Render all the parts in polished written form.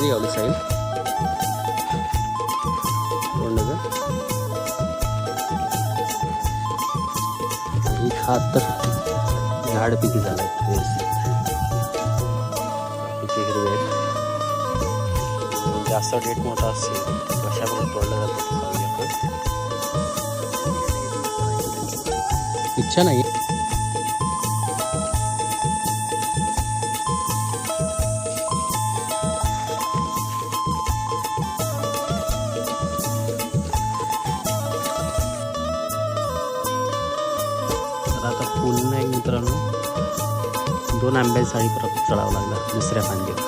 किती गावली साईल 2 डझन. एक हात तर झाडपिकी झाला व्यवस्थित. बाकीचे हिरवे आहेत. जास्त डेट मोठा असेल कशापर्यंत तोडलं जातं इच्छा नाही. तर आता पुन्हा एक मित्रांनो 2 आंब्याची साडी परत चढावं लागलं दुसऱ्या फांदीवर.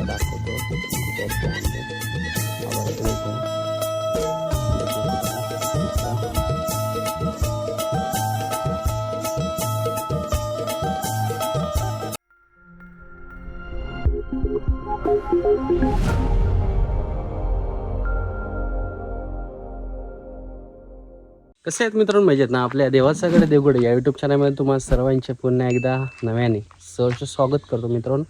दाखवतो कुठे असते आंबे. कसे आहेत मित्रांनो, मजेत ना. आपल्या देवासाकडे देवगड या यूट्यूब चॅनलमध्ये तुम्हाला सर्वांचे पुन्हा एकदा नव्याने सहर्ष स्वागत करतो मित्रांनो.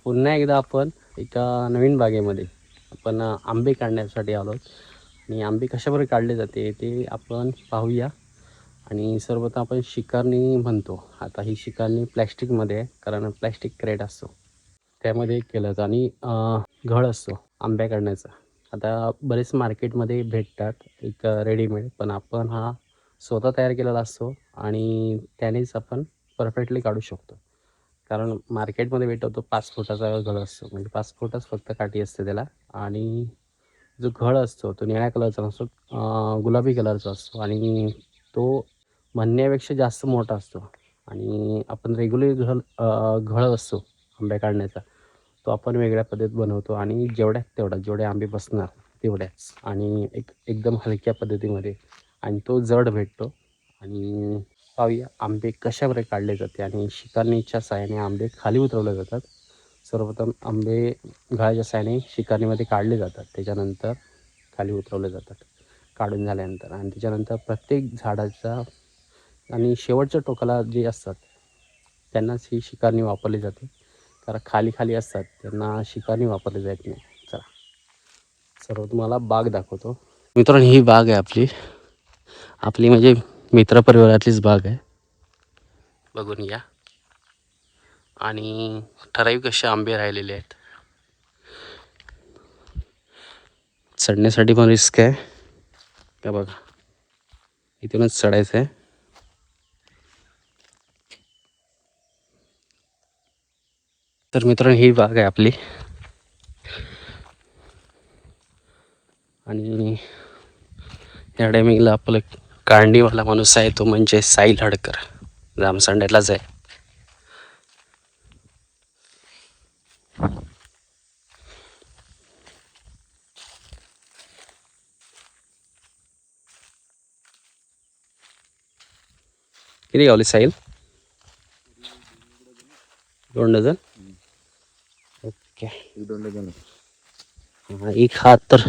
पुन्हा एकदा आपण एका नवीन बागेमध्ये आपण आंबे काढण्यासाठी आलो आणि आंबे कशाप्रकारे काढले जाते ते आपण पाहूया. आणि सर्वप्रथम आपण शिकारणी म्हणतो. आता ही शिकारणी प्लॅस्टिकमध्ये आहे, कारण प्लॅस्टिक क्रेट असतो त्यामध्ये केलं जातं आणि घड असतो आंब्या काढण्याचा. आता बरेच मार्केटमध्ये भेटतात एक रेडीमेड, पण आपण हा स्वतः तयार केलेला असतो आणि त्यानेच आपण परफेक्टली काढू शकतो. कारण मार्केटमध्ये भेटतो 5 फुटाचा घड असतो, म्हणजे 5 फुटच फक्त काठी असते त्याला. आणि जो घड असतो तो निळ्या कलरचा नसतो, गुलाबी कलरचा असतो आणि तो म्हणण्यापेक्षा जास्त मोठा असतो. आणि आपण रेग्युलर घड असतो आंब्या काढण्याचा तो आपण वेगळ्या पद्धतीत बनवतो आणि जेवढे आंबे बसणार तेवढ्याच आणि एकदम हलक्या पद्धतीमध्ये, आणि तो जड भेटतो. आणि पाहूया आंबे कशाप्रकारे काढले जाते आणि शिकारणीच्या साहाय्याने आंबे खाली उतरवले जातात. सर्वप्रथम आंबे घाळाच्या साहाय्याने शिकारणीमध्ये काढले जातात, त्याच्यानंतर खाली उतरवले जातात काढून झाल्यानंतर. आणि त्याच्यानंतर प्रत्येक झाडाचा आणि शेवटच्या टोकाला जे असतात त्यांनाच ही शिकारणी वापरली जाते, कारण खाली असतात त्यांना शिकारणी वापरली जात नाही. चला सर्व तुम्हाला बाग दाखवतो मित्रांनो. ही बाग आहे आपली म्हणजे मित्रपरिवारातलीच बाग आहे, बघून या. आणि ठराविक असे आंबे राहिलेले आहेत. चढण्यासाठी पण रिस्क आहे का बघा, इथूनच चढायचं आहे. तर मित्रांनो ही बाग आहे आपली. आणि या टायमिंगला आपलं कांडीवाला माणूस आहे तो म्हणजे साईल हडकर, जामसांड्यालाच आहे. किती गावली साईल 2 डझन. Okay, 2 dozen. एक हात तर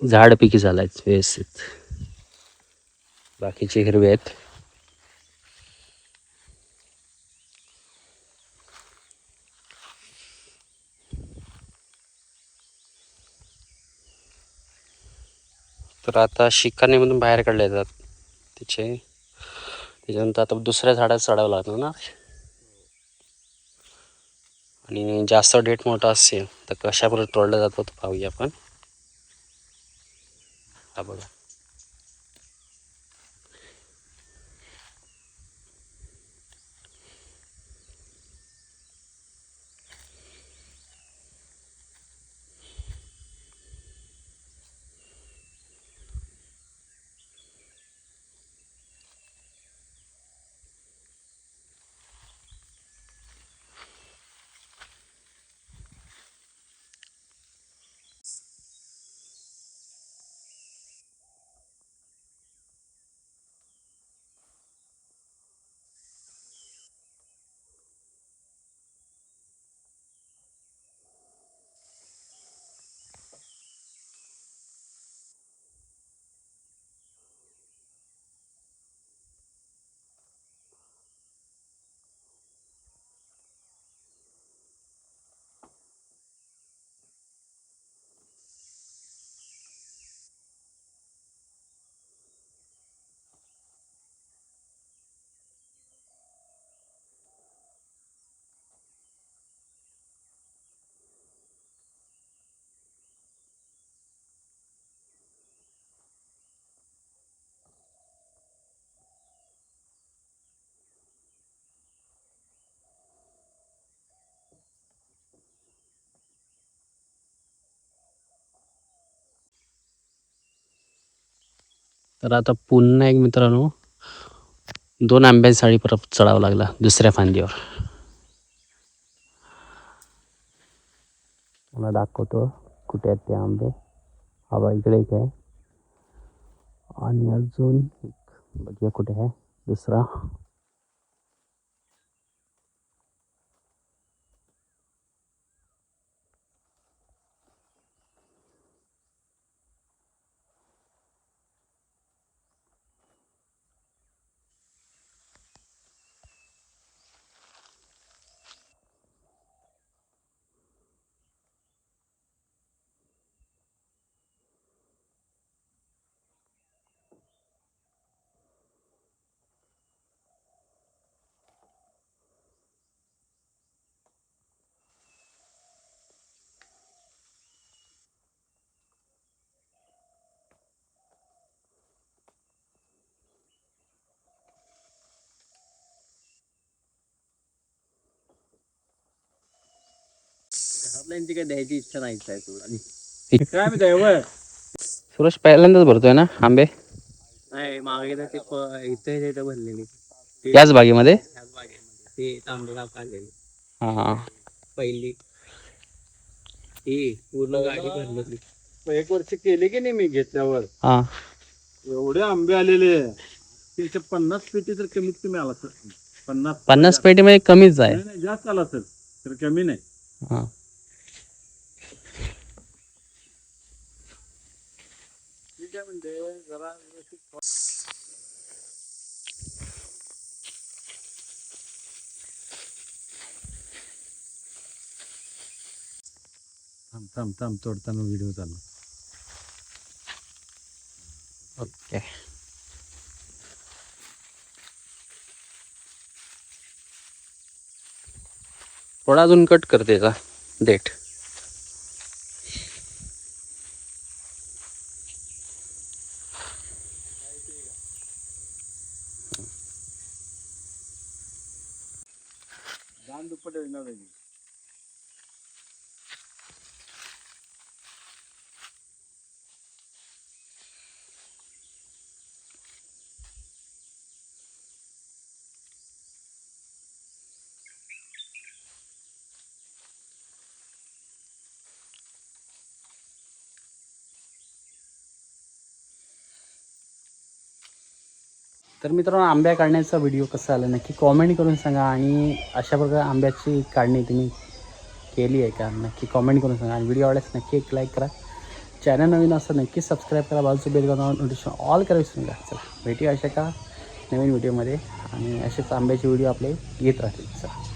झाडपिकी झालाय व्यवस्थित. बाकीचे हिरवे आहेत. तर आता शिकारणीमधून बाहेर काढले जातात त्याच्यानंतर आता दुसऱ्या झाडात चढावं लागणार ना. आणि जास्त डेट मोठा असेल तर कशापर्यंत तोडला जातो तो पाहूया आपण. हा बघा, तर आता पुन्हा एक मित्रांनो 2 आंब्यांसाठी परत चढावं लागला दुसऱ्या फांदीवर. मला दाखवतो कुठे आहेत ते आंबे. हा इकडे एक आहे आणि अजून बघूया कुठे आहे दुसरा. घरातल्यांची काय द्यायची इच्छा नाहीच आहे तुला. काय मी ड्रायव्हर सुरेश पहिल्यांदाच भरतोय ना आंबे? नाही मागे तर ते इथे भरलेली याच बागेमध्ये. ते तांबडा काढलेली हा पहिली ही पूर्ण गाडी भरलेली. 1 वर्ष केले की नाही मी घेतल्यावर. हा एवढे आंबे आलेले त्याच्या 50 पेटी तर कमीत कमी आला सर. 50 पेटी मध्ये कमीच आहे. नाही जास्त आला सर तर कमी नाही. हा ठीक आहे म्हणजे जरा थांब तोडताना व्हिडिओ चालू. ओके थोडा अजून कट करते का देठ. दान दुप्पट येणार आहे. तर मित्रांनो आंब्या काढण्याचा व्हिडिओ कसा आला नक्की कॉमेंट करून सांगा. आणि अशा प्रकारे आंब्याची काढणी तुम्ही केली आहे का नक्की कॉमेंट करून सांगा. आणि व्हिडिओ आवडल्यास नक्की एक लाईक करा. चॅनल नवीन असं नक्की सबस्क्राईब करा. बाजूचं बेल आयकॉन नोटिफिकेशन ऑल करा विसरू नका. चला भेटूया अशा का नवीन व्हिडिओमध्ये आणि असेच आंब्याचे व्हिडिओ आपले येत राहतील. चला.